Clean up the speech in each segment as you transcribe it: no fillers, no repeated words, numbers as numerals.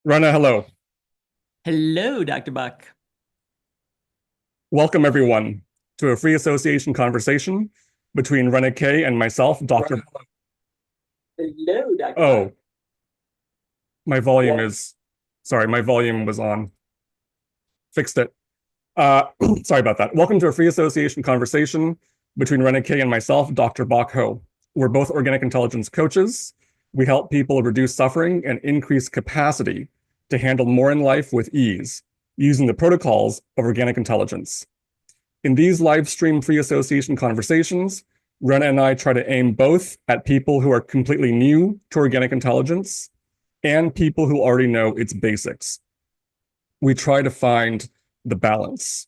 Rena, hello. Hello, Dr. Bach. Welcome, everyone, to a free association conversation between Rena K and myself, Dr. Hello, Dr. Oh, Bach. my volume is, sorry, my volume was on. Fixed it. Sorry about that. Welcome to a free association conversation between Rena K and myself, Dr. Bach Ho. We're both organic intelligence coaches. We help people reduce suffering and increase capacity to handle more in life with ease using the protocols of organic intelligence. In these live stream free association conversations, Rena and I try to aim both at people who are completely new to organic intelligence and people who already know its basics. We try to find the balance.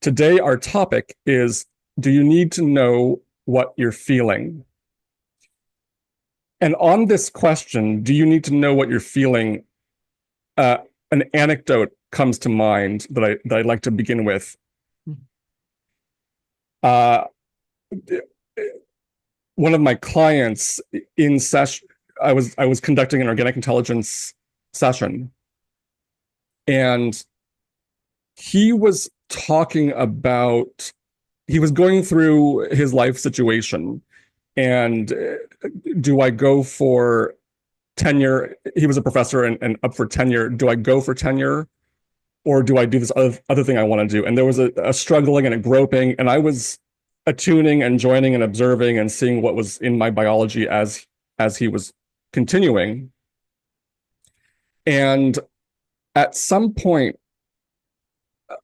Today, our topic is, do you need to know what you're feeling? And on this question, do you need to know what you're feeling? Uh, an anecdote comes to mind that I'd like to begin with. Uh, One of my clients in session, I was conducting an organic intelligence session, and he was talking about he was going through his life situation, and do I go for tenure? He was a professor and up for tenure. Do I go for tenure, or do I do this other thing I want to do? And there was a struggling and a groping, and I was attuning and joining and observing and seeing what was in my biology as he was continuing. And at some point,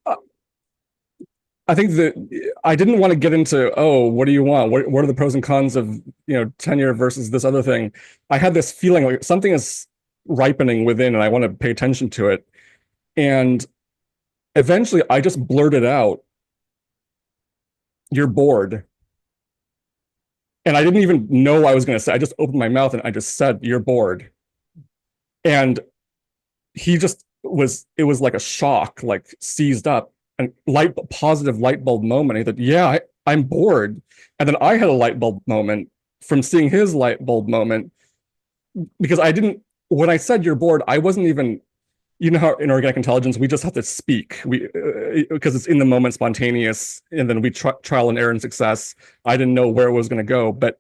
uh, I think that I didn't want to get into, oh, what do you want? What are the pros and cons of tenure versus this other thing? I had this feeling like something is ripening within, and I want to pay attention to it. And eventually, I just blurted out, "You're bored." And I didn't even know what I was going to say. I just opened my mouth and I just said, "You're bored." And he just was, it was like a shock, like seized up and positive light bulb moment. He said, "Yeah, I'm bored." And then I had a light bulb moment from seeing his light bulb moment, because I didn't, when I said "you're bored," I wasn't even, how in organic intelligence, we just have to speak. Because it's in the moment, spontaneous, and then we trial and error and success. I didn't know where it was going to go, but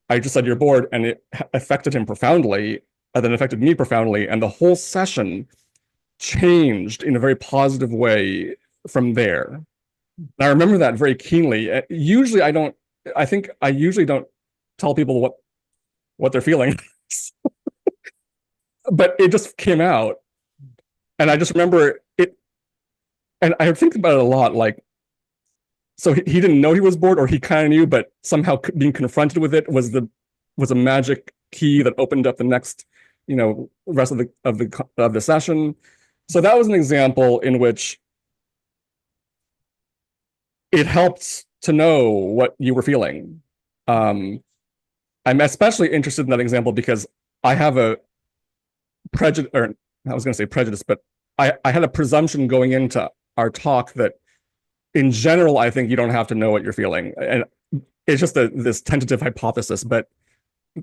I just said "you're bored," and it affected him profoundly, and then affected me profoundly, and the whole session changed in a very positive way from there. And I remember that very keenly. Usually, I don't. I think I usually don't tell people what they're feeling, but it just came out, and I just remember it. And I think about it a lot. Like, so he didn't know he was bored, or he kind of knew, but somehow being confronted with it was a magic key that opened up the next, rest of the session. So that was an example in which it helped to know what you were feeling. Um, I'm especially interested in that example because I have a prejudice, or I was going to say prejudice, but I had a presumption going into our talk that in general, I think you don't have to know what you're feeling. And it's just this tentative hypothesis, but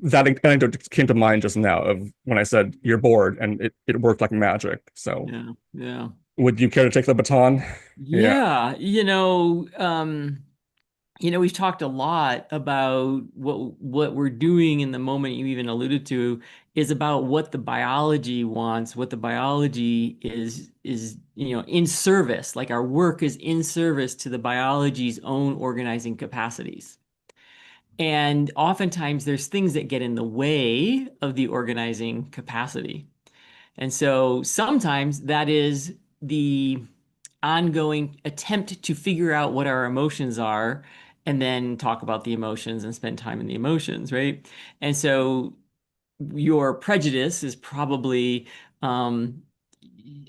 that anecdote came to mind just now of when I said "you're bored," and it worked like magic. So Yeah, yeah. would you care to take the baton? Yeah. Yeah, we've talked a lot about what we're doing in the moment you even alluded to is about what the biology wants, what the biology is, in service, like our work is in service to the biology's own organizing capacities. And oftentimes there's things that get in the way of the organizing capacity. And so sometimes that is the ongoing attempt to figure out what our emotions are and then talk about the emotions and spend time in the emotions, right? And so your prejudice is probably um,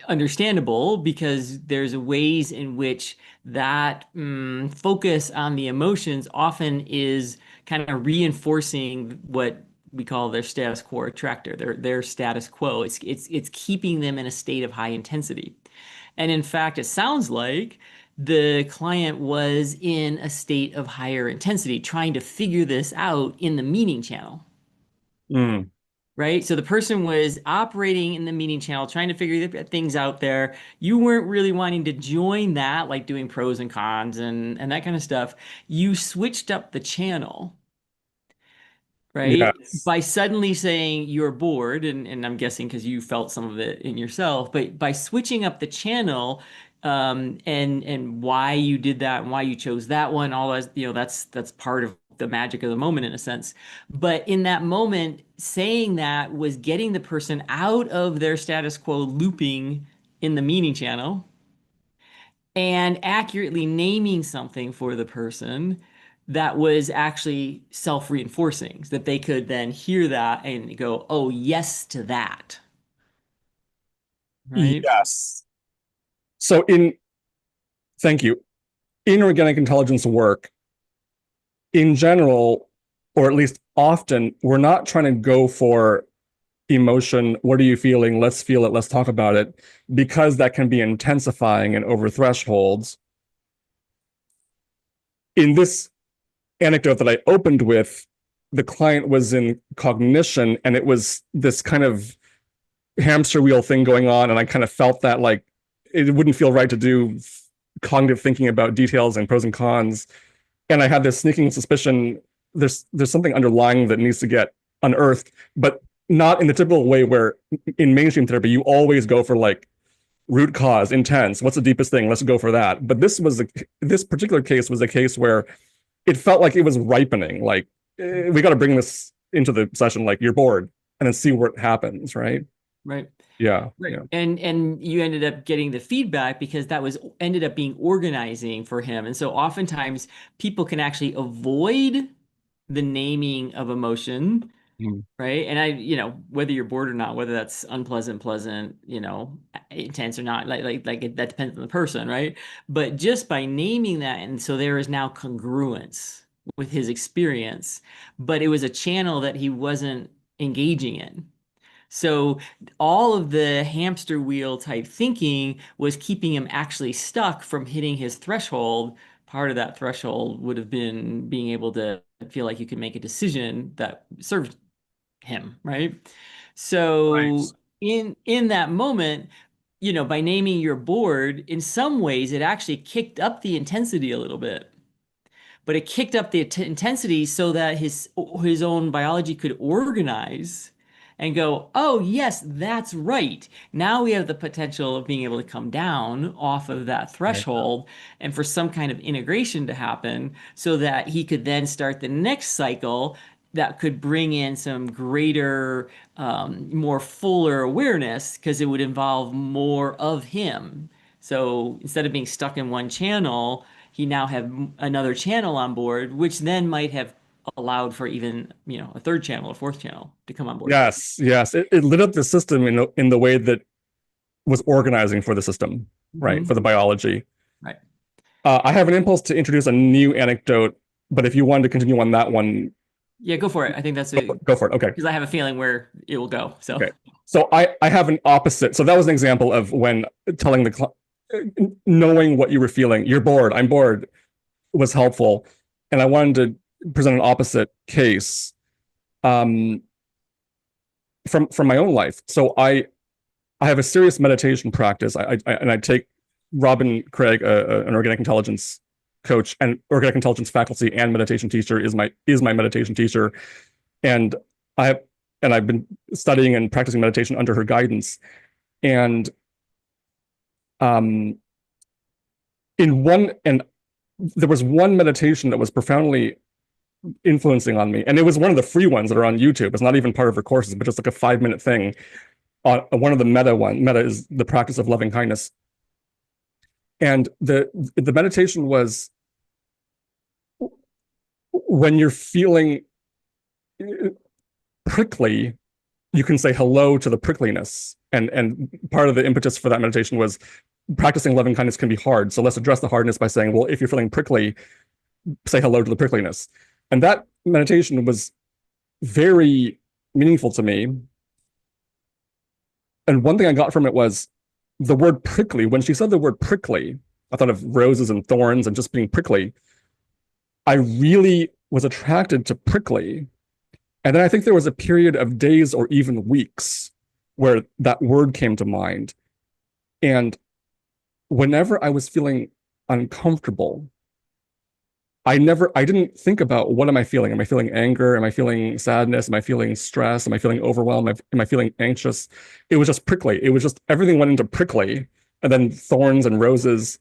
understandable because there's ways in which that focus on the emotions often is kind of reinforcing what we call their status quo attractor, their status quo. It's keeping them in a state of high intensity. And in fact, it sounds like the client was in a state of higher intensity, trying to figure this out in the meaning channel. Mm. right? So the person was operating in the meeting channel, trying to figure things out there. You weren't really wanting to join that, like doing pros and cons and that kind of stuff. You switched up the channel, right? Yes. By suddenly saying you're bored, and I'm guessing because you felt some of it in yourself, but by switching up the channel, and why you did that and why you chose that one, all that, that's part of the magic of the moment in a sense. But in that moment, saying that was getting the person out of their status quo looping in the meaning channel and accurately naming something for the person that was actually self-reinforcing, so that they could then hear that and go, oh, yes to that. Right? Yes. So in thank you. In organic intelligence work, in general, or at least often, we're not trying to go for emotion. What are you feeling? Let's feel it. Let's talk about it, because that can be intensifying and over thresholds. In this anecdote that I opened with, the client was in cognition, and it was this kind of hamster wheel thing going on. And I kind of felt that like it wouldn't feel right to do cognitive thinking about details and pros and cons. And I had this sneaking suspicion there's something underlying that needs to get unearthed, but not in the typical way where in mainstream therapy you always go for like root cause, intense, what's the deepest thing, let's go for that. But this particular case was a case where it felt like it was ripening, like we got to bring this into the session, like you're bored, and then see what happens, right? Right. Yeah, Right. yeah. And you ended up getting the feedback because that was ended up being organizing for him. And so oftentimes people can actually avoid the naming of emotion, Mm. right? And whether you're bored or not, whether that's unpleasant, pleasant, intense or not, that depends on the person, right? But just by naming that, and so there is now congruence with his experience, but it was a channel that he wasn't engaging in. So all of the hamster wheel type thinking was keeping him actually stuck from hitting his threshold. Part of that threshold would have been being able to feel like you could make a decision that served him, right? Right. So in that moment, by naming your board, in some ways it actually kicked up the intensity a little bit, but it kicked up the intensity so that his own biology could organize and go, oh yes, that's right. Now we have the potential of being able to come down off of that Right. threshold and for some kind of integration to happen so that he could then start the next cycle that could bring in some greater, more fuller awareness because it would involve more of him. So instead of being stuck in one channel, he now have another channel on board, which then might have allowed for even, a third channel, a fourth channel to come on board. Yes, yes. It lit up the system in the way that was organizing for the system, right? For Hmm. the biology. Right. I have an impulse to introduce a new anecdote, but if you wanted to continue on that one, Yeah, go for it. I think that's it go for it. Okay. because I have a feeling where it will go. So, Okay. So I have an opposite. So that was an example of when telling knowing what you were feeling. You're bored. I'm bored was helpful, and I wanted to present an opposite case um, from my own life. So I have a serious meditation practice. I take Robin Craig, an organic intelligence coach and organic intelligence faculty and meditation teacher, is my meditation teacher, and I have and I've been studying and practicing meditation under her guidance. And um, and there was one meditation that was profoundly influencing on me, and it was one of the free ones that are on YouTube. It's not even part of her courses, but just like a 5 minute thing. One of the meta is the practice of loving kindness, and the meditation was when you're feeling prickly, you can say hello to the prickliness. And part of the impetus for that meditation was practicing loving kindness can be hard. So let's address the hardness by saying, well, if you're feeling prickly, say hello to the prickliness. And that meditation was very meaningful to me. And one thing I got from it was the word prickly. When she said the word prickly, I thought of roses and thorns and just being prickly. I really was attracted to prickly And then I think there was a period of days or even weeks where that word came to mind. And whenever I was feeling uncomfortable, I didn't think about what am I feeling? Am I feeling anger? Am I feeling sadness? Am I feeling stress? Am I feeling overwhelmed? Am I feeling anxious? It was just prickly. It was just everything went into prickly and then thorns and roses.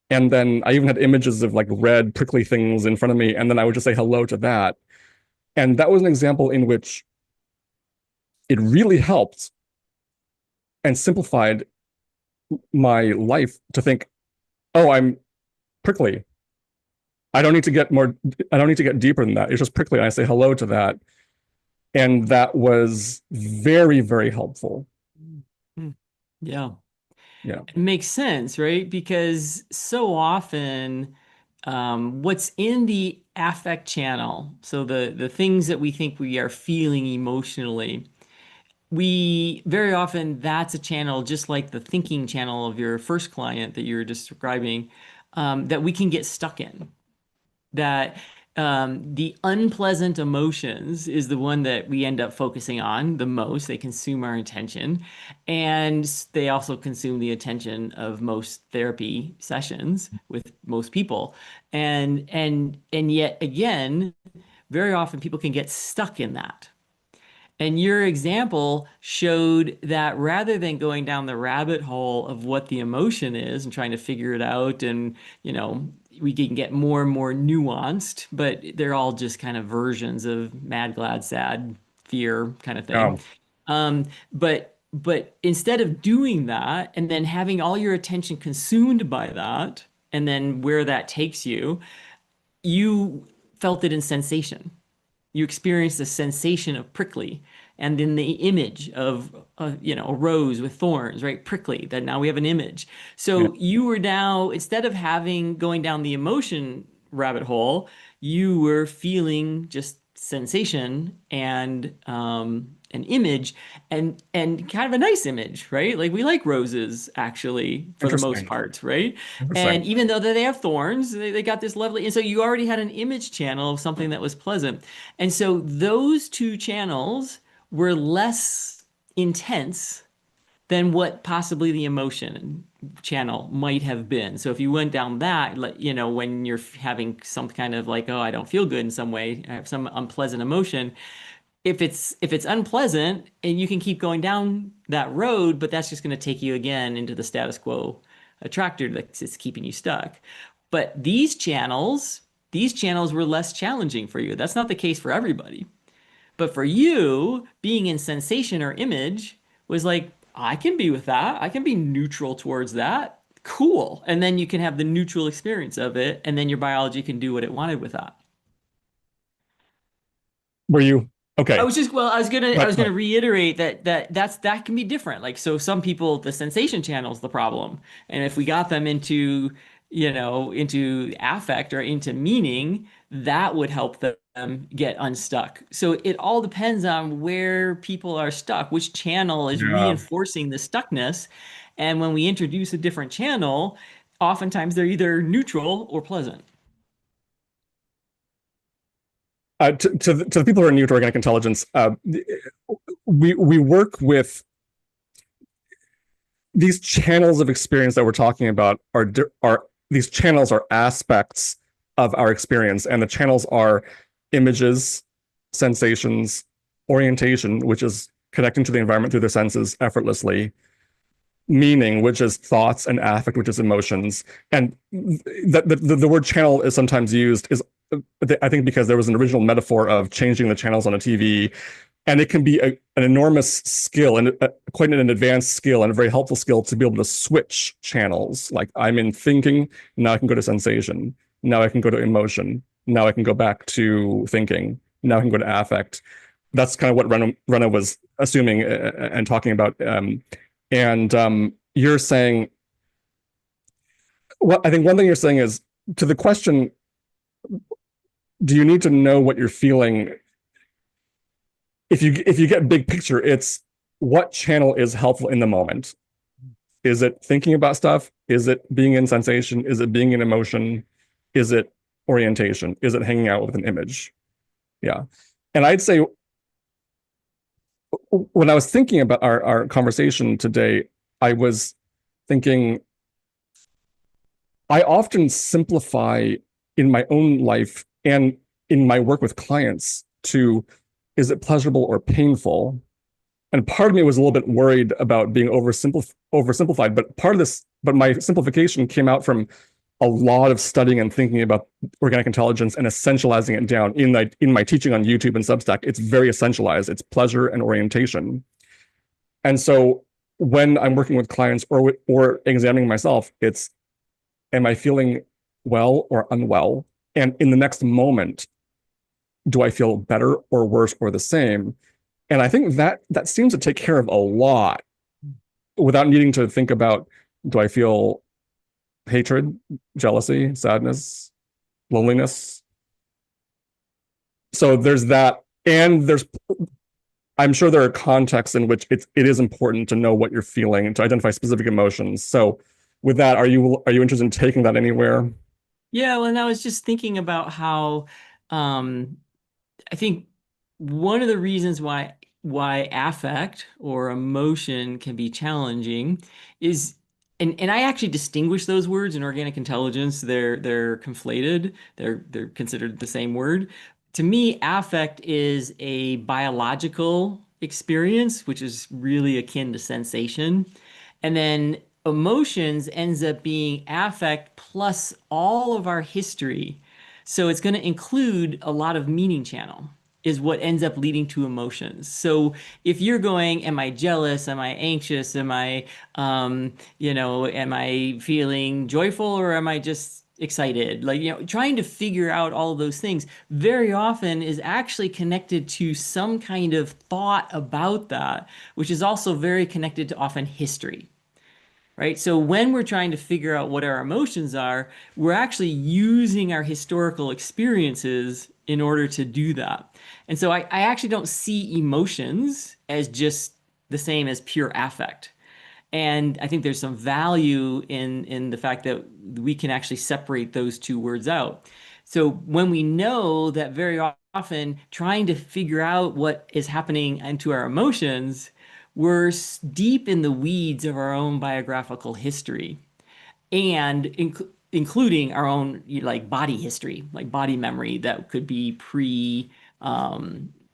And then I even had images of like red prickly things in front of me. And then I would just say hello to that. And that was an example in which it really helped and simplified my life to think, oh, I'm prickly. I don't need to get more, I don't need to get deeper than that. It's just prickly. And I say hello to that. And that was very, very helpful. Mm. Yeah. Yeah. It makes sense, right? Because so often, what's in the affect channel, so the things that we think we are feeling emotionally, we very often that's a channel just like the thinking channel of your first client that you were describing, that we can get stuck in. That the unpleasant emotions is the one that we end up focusing on the most. They consume our attention, and they also consume the attention of most therapy sessions with most people. And yet again, very often people can get stuck in that. And your example showed that rather than going down the rabbit hole of what the emotion is and trying to figure it out, and we can get more and more nuanced, but they're all just kind of versions of mad, glad, sad, fear kind of thing. Oh, But instead of doing that and then having all your attention consumed by that, and then where that takes you, you felt it in sensation. You experience the sensation of prickly, and then the image of a rose with thorns, right? Prickly. That now we have an image. yeah. So you were now, instead of having going down the emotion rabbit hole, you were feeling just sensation and an image, and kind of a nice image, right? Like we like roses actually for the most Interesting. part, right? And Interesting. even though they have thorns, they got this lovely, and so you already had an image channel of something that was pleasant. And so those two channels were less intense than what possibly the emotion channel might have been. So if you went down that, like, when you're having some kind of like, oh, I don't feel good in some way, I have some unpleasant emotion, if it's unpleasant and you can keep going down that road, but that's just going to take you again into the status quo attractor that's keeping you stuck. But these channels were less challenging for you. That's not the case for everybody. But for you, being in sensation or image was like, I can be with that. I can be neutral towards that. Cool. And then you can have the neutral experience of it, and then your biology can do what it wanted with that. Were you I okay? was just well, I was But gonna reiterate that can be different. Like so some people the sensation channel is the problem. And if we got them into affect or into meaning, that would help them get unstuck. So it all depends on where people are stuck, which channel is yeah. reinforcing the stuckness. And when we introduce a different channel, oftentimes they're either neutral or pleasant. To the people who are new to organic intelligence, we work with these channels of experience that we're talking about are these channels are aspects of our experience, and the channels are images, sensations, orientation, which is connecting to the environment through the senses effortlessly, meaning, which is thoughts, and affect, which is emotions. And the word channel is sometimes used is I think because there was an original metaphor of changing the channels on a TV, and it can be an enormous skill and quite an advanced skill and a very helpful skill to be able to switch channels. Like I'm in thinking, now I can go to sensation, now I can go to emotion, now I can go back to thinking, now I can go to affect. That's kind of what Rena was assuming and talking about. And you're saying, well, I think one thing you're saying is to the question, do you need to know what you're feeling? If you get big picture, it's what channel is helpful in the moment. Is it thinking about stuff? Is it being in sensation? Is it being in emotion? Is it orientation? Is it hanging out with an image? Yeah. And I'd say when I was thinking about our conversation today, I was thinking I often simplify in my own life and in my work with clients to is it pleasurable or painful? And part of me was a little bit worried about being oversimplified, but part of this, but my simplification came out from a lot of studying and thinking about organic intelligence and essentializing it down in my teaching on YouTube and Substack. It's very essentialized. It's pleasure and orientation. And so when I'm working with clients or examining myself, it's am I feeling well or unwell? And in the next moment, do I feel better or worse or the same? And I think that seems to take care of a lot without needing to think about do I feel hatred, jealousy, sadness, loneliness. So there's that, and there's I'm sure there are contexts in which it is important to know what you're feeling and to identify specific emotions. So with that, are you interested in taking that anywhere? Yeah, well, and I was just thinking about how um, I think one of the reasons why affect or emotion can be challenging is and I actually distinguish those words in organic intelligence. They're conflated. They're considered the same word. To me, affect is a biological experience, which is really akin to sensation. And then emotions ends up being affect plus all of our history. So it's going to include a lot of meaning channel is what ends up leading to emotions. So if you're going, am I jealous? Am I anxious? Am I feeling joyful or am I just excited? Like, trying to figure out all of those things very often is actually connected to some kind of thought about that, which is also very connected to often history, right? So when we're trying to figure out what our emotions are, we're actually using our historical experiences in order to do that. And so I actually don't see emotions as just the same as pure affect. And I think there's some value in the fact that we can actually separate those two words out. So when we know that very often trying to figure out what is happening into our emotions, we're deep in the weeds of our own biographical history and including our own like body history, like body memory that could be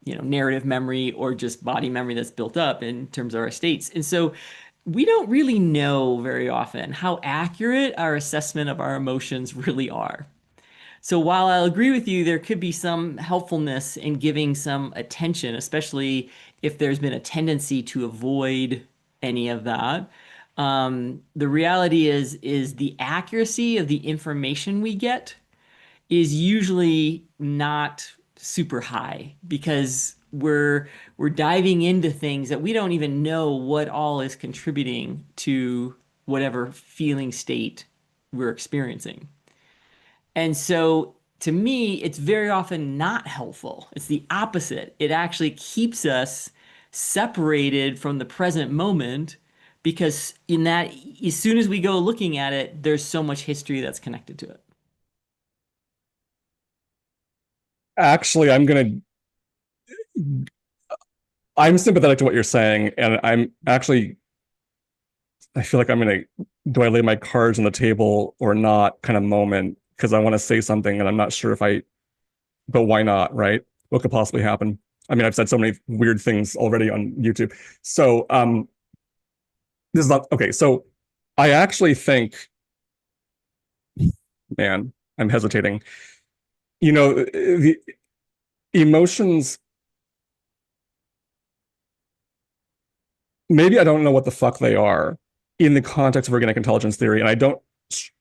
narrative memory or just body memory that's built up in terms of our states. And so we don't really know very often how accurate our assessment of our emotions really are. So while I'll agree with you, there could be some helpfulness in giving some attention, especially if there's been a tendency to avoid any of that. The reality is the accuracy of the information we get is usually not super high because we're diving into things that we don't even know what all is contributing to whatever feeling state we're experiencing. And so to me, it's very often not helpful. It's the opposite. It actually keeps us separated from the present moment because in that, as soon as we go looking at it, there's so much history that's connected to it. Actually, I'm sympathetic to what you're saying, and I feel like I'm gonna do I lay my cards on the table or not kind of moment because I want to say something and I'm not sure if I but why not, right? What could possibly happen? I mean, I've said so many weird things already on YouTube. So this is not okay. So I actually think, man, I'm hesitating. The emotions, maybe I don't know what the fuck they are in the context of organic intelligence theory, and I don't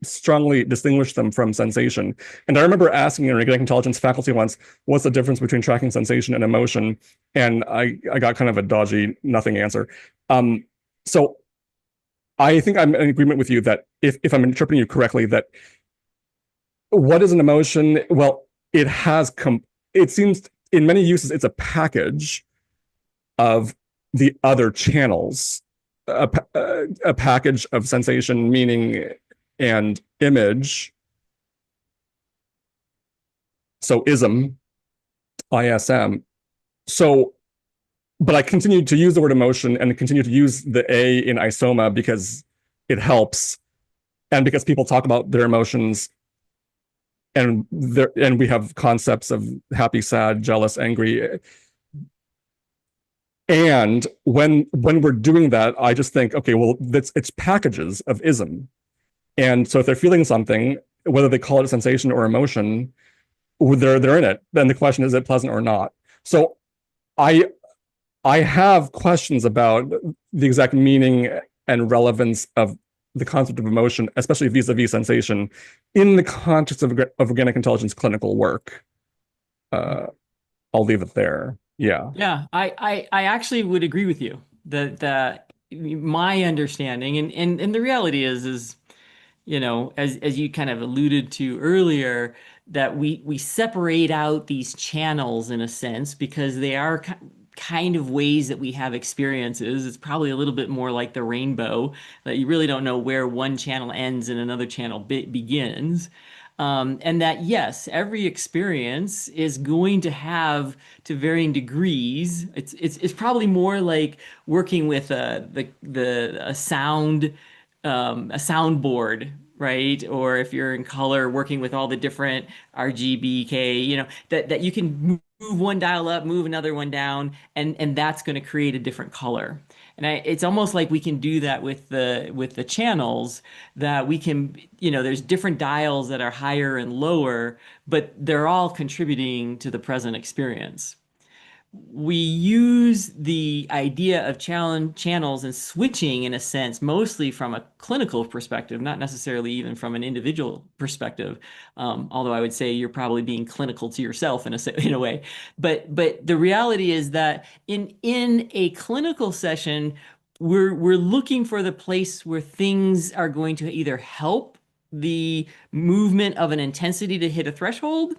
strongly distinguish them from sensation. And I remember asking an organic intelligence faculty once, what's the difference between tracking sensation and emotion? And I got kind of a dodgy nothing answer. So I think I'm in agreement with you that if I'm interpreting you correctly, that what is an emotion? Well, it seems in many uses it's a package of the other channels, a package of sensation, meaning, and image. So ism, ISM. So, but I continued to use the word emotion and continue to use the A in isoma because it helps, and because people talk about their emotions, and we have concepts of happy, sad, jealous, angry. And when we're doing that, I just think, okay, well, it's packages of ism. And so if they're feeling something, whether they call it a sensation or emotion, they're in it. Then the question is it pleasant or not? So I I have questions about the exact meaning and relevance of the concept of emotion, especially vis-a-vis sensation, in the context of organic intelligence clinical work. Uh, I'll leave it there. Yeah. Yeah, I actually would agree with you that my understanding and the reality is as you kind of alluded to earlier, that we separate out these channels in a sense because they are kind of ways that we have experiences. It's probably a little bit more like the rainbow, that you really don't know where one channel ends and another channel begins. And that, yes, every experience is going to have, to varying degrees. It's probably more like working with a soundboard, right? Or if you're in color, working with all the different RGBK, that you can move one dial up, move another one down, and that's going to create a different color. And it's almost like we can do that with the channels, that we can, there's different dials that are higher and lower, but they're all contributing to the present experience. We use the idea of channels and switching in a sense, mostly from a clinical perspective, not necessarily even from an individual perspective. Although I would say you're probably being clinical to yourself in a way. But the reality is that in a clinical session, we're looking for the place where things are going to either help the movement of an intensity to hit a threshold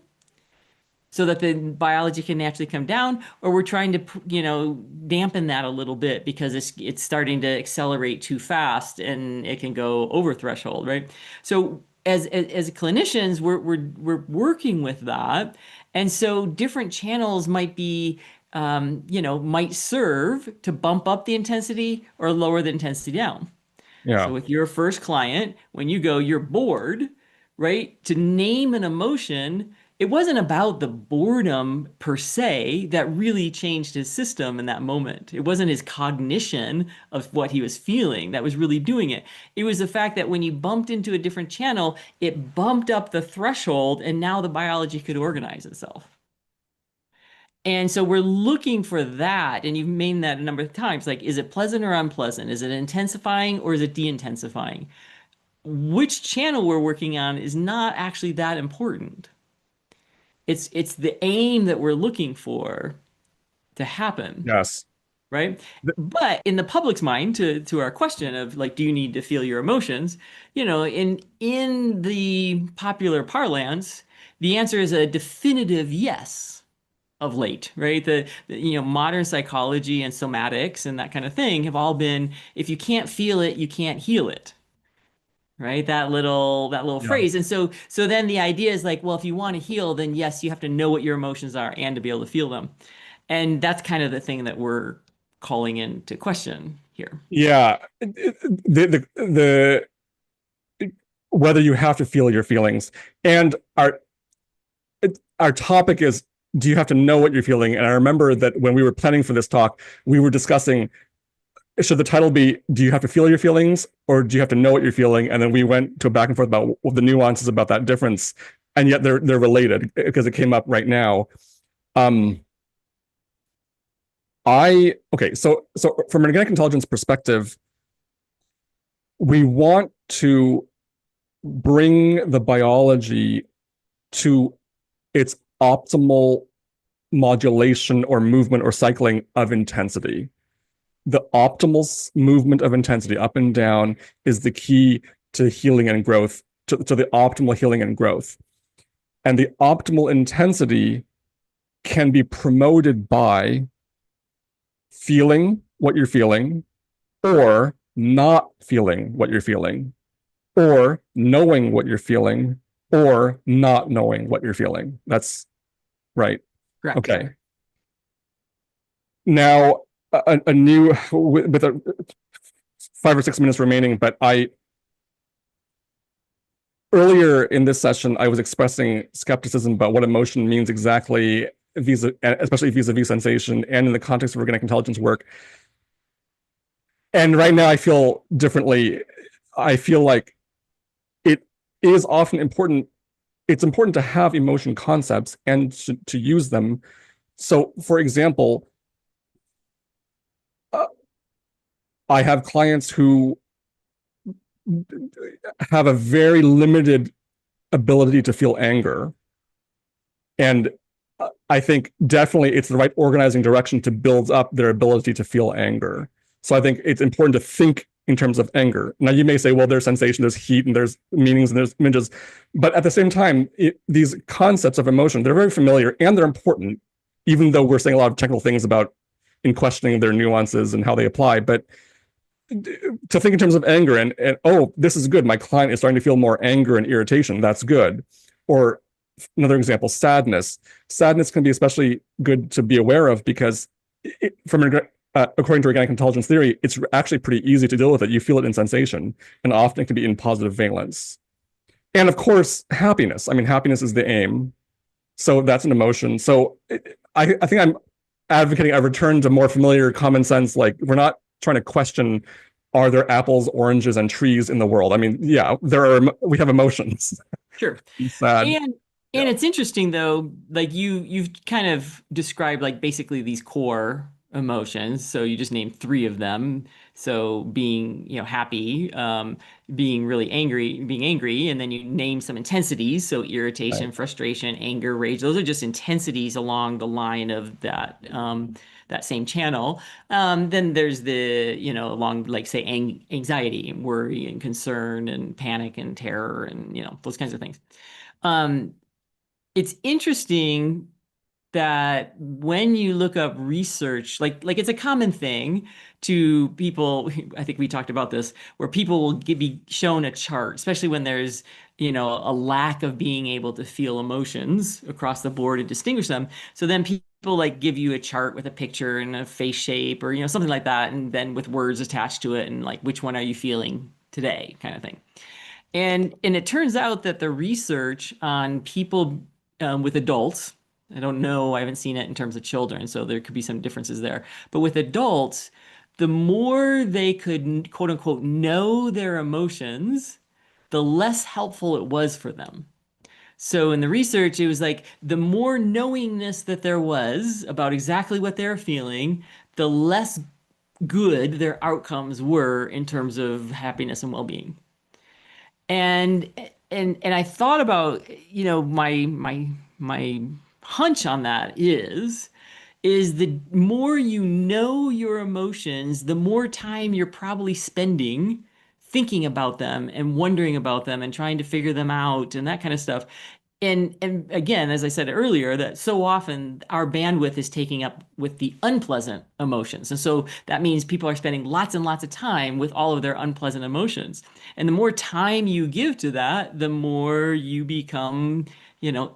so that the biology can naturally come down, or we're trying to dampen that a little bit because it's starting to accelerate too fast and it can go over threshold, right? So as clinicians, we're working with that, and so different channels might be might serve to bump up the intensity or lower the intensity down. Yeah. So with your first client, when you go, you're bored, right? To name an emotion, it wasn't about the boredom per se that really changed his system in that moment. It wasn't his cognition of what he was feeling that was really doing it. It was the fact that when you bumped into a different channel, it bumped up the threshold and now the biology could organize itself. And so we're looking for that. And you've made that a number of times. Like, is it pleasant or unpleasant? Is it intensifying or is it de-intensifying? Which channel we're working on is not actually that important. It's the aim that we're looking for to happen, Yes. right? But in the public's mind, to our question of like, do you need to feel your emotions? In the popular parlance, the answer is a definitive yes of late, right? Modern psychology and somatics and that kind of thing have all been, if you can't feel it, you can't heal it, right? That little Yeah. phrase. And so then the idea is like, well, if you want to heal, then yes, you have to know what your emotions are and to be able to feel them. And that's kind of the thing that we're calling into question here. Yeah. The whether you have to feel your feelings, and our topic is, do you have to know what you're feeling? And I remember that when we were planning for this talk, we were discussing, should the title be, do you have to feel your feelings or do you have to know what you're feeling? And then we went to a back and forth about the nuances about that difference. And yet they're related because it came up right now. Um, so from an organic intelligence perspective, we want to bring the biology to its optimal modulation or movement or cycling of intensity. The optimal movement of intensity up and down is the key to healing and growth, to the optimal healing and growth. And the optimal intensity can be promoted by feeling what you're feeling, or not feeling what you're feeling, or knowing what you're feeling, or not knowing what you're feeling. That's right. Correct. Okay. now a new with a 5 or 6 minutes remaining, but I earlier in this session I was expressing skepticism about what emotion means exactly, especially vis-a-vis sensation, and in the context of organic intelligence work. And right now I feel differently. I feel like it is often important. It's important to have emotion concepts and to use them. So, for example, uh, I have clients who have a very limited ability to feel anger. And I think definitely it's the right organizing direction to build up their ability to feel anger. So I think it's important to think in terms of anger. Now, you may say, well, there's sensation, there's heat, and there's meanings, and there's images. But at the same time, these concepts of emotion, they're very familiar and they're important, even though we're saying a lot of technical things about in questioning their nuances and how they apply. But to think in terms of anger and oh, this is good. My client is starting to feel more anger and irritation. That's good. Or another example, sadness. Sadness can be especially good to be aware of because according to organic intelligence theory, it's actually pretty easy to deal with it. You feel it in sensation, and often it can be in positive valence. And of course, happiness. I mean, happiness is the aim. So that's an emotion. So I think I'm advocating a return to more familiar common sense. Like, we're not trying to question, are there apples, oranges, and trees in the world? I mean, yeah, we have emotions. Sure. Sad. And Yeah. it's interesting though, like you've kind of described like basically these core emotions. So you just named three of them. So being, happy, being really angry, being angry, and then you name some intensities. So Right. irritation, frustration, anger, rage. Those are just intensities along the line of that same channel. Then there's along like say anxiety and worry and concern and panic and terror and those kinds of things. Um, it's interesting that when you look up research, like it's a common thing to people, I think we talked about this, where people will be shown a chart, especially when there's, a lack of being able to feel emotions across the board and distinguish them. So then people like give you a chart with a picture and a face shape or, something like that, and then with words attached to it and like, which one are you feeling today, kind of thing. And it turns out that the research on people with adults, I don't know, I haven't seen it in terms of children, so there could be some differences there. But with adults, the more they could quote unquote know their emotions, the less helpful it was for them. So in the research, it was like the more knowingness that there was about exactly what they're feeling, the less good their outcomes were in terms of happiness and well-being. And and I thought about, my hunch on that is the more you know your emotions, the more time you're probably spending thinking about them and wondering about them and trying to figure them out and that kind of stuff. And again, as I said earlier, that so often our bandwidth is taking up with the unpleasant emotions. And so that means people are spending lots and lots of time with all of their unpleasant emotions. And the more time you give to that, the more you become,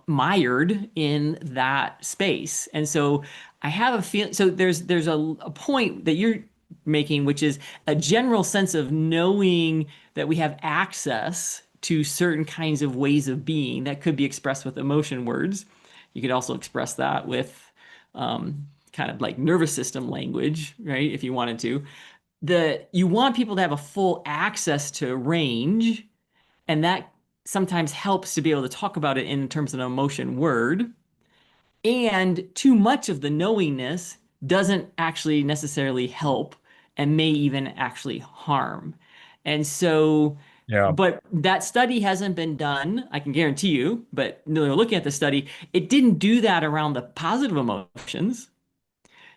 mired in that space. And so I have a feeling, so there's a point that you're making, which is a general sense of knowing that we have access to certain kinds of ways of being that could be expressed with emotion words. You could also express that with kind of like nervous system language, right? If you wanted to. You want people to have a full access to range, and that sometimes helps to be able to talk about it in terms of an emotion word. And too much of the knowingness doesn't actually necessarily help and may even actually harm. And so, Yeah. but that study hasn't been done, I can guarantee you, but looking at the study, it didn't do that around the positive emotions.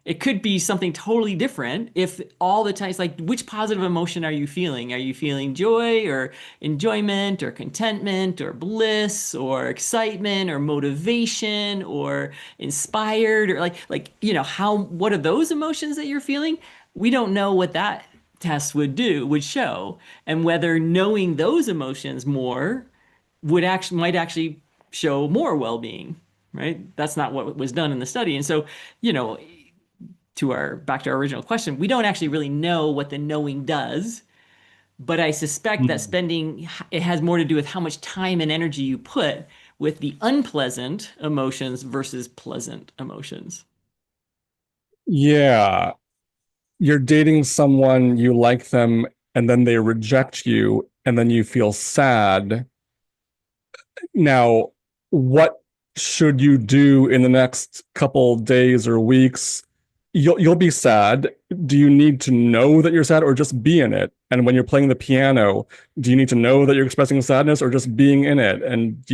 It could be something totally different if all the time it's like, which positive emotion are you feeling? Are you feeling joy or enjoyment or contentment or bliss or excitement or motivation or inspired or what are those emotions that you're feeling? We don't know what that test would show, and whether knowing those emotions more might actually show more well-being, right? That's not what was done in the study. And so, you know, to our back to our original question, we don't actually really know what the knowing does. But I suspect that Mm. spending it has more to do with how much time and energy you put with the unpleasant emotions versus pleasant emotions. Yeah. You're dating someone, you like them, and then they reject you, and then you feel sad. Now, what should you do in the next couple days or weeks? You'll be sad. Do you need to know that you're sad or just be in it? And when you're playing the piano, do you need to know that you're expressing sadness or just being in it? And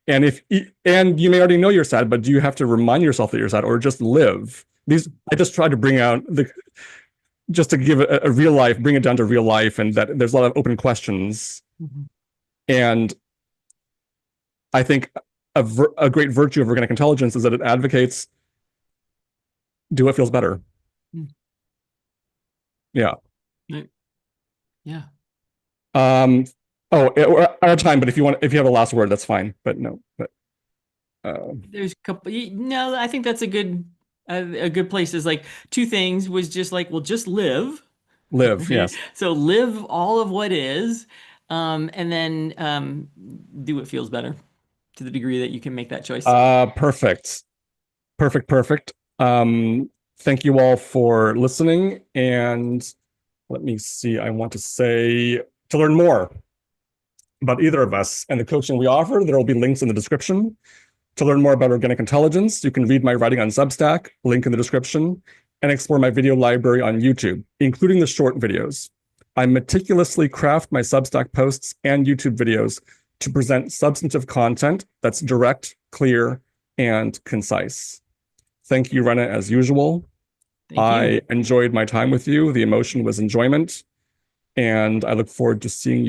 if and you may already know you're sad, but do you have to remind yourself that you're sad or just live? These I just try to bring out the just to give a real life, bring it down to real life, and that there's a lot of open questions. Mhm. And I think a great virtue of organic intelligence is that it advocates do what feels better. Mm. Yeah. Right. Yeah. Um. Oh, we're out of time. But if you have a last word, that's fine. But no. But There's a couple. No, I think that's a good place. Is like two things was just like, well, just live, live. right? Yes. So live all of what is, and then do what feels better to the degree that you can make that choice. Perfect. Perfect. Perfect. Thank you all for listening. And let me see. I want to say to learn more about either of us and the coaching we offer, there will be links in the description. To learn more about organic intelligence, you can read my writing on Substack, link in the description, and explore my video library on YouTube, including the short videos. I meticulously craft my Substack posts and YouTube videos to present substantive content that's direct, clear, and concise. Thank you, Rena, as usual. Thank you. I enjoyed my time with you. The emotion was enjoyment, and I look forward to seeing you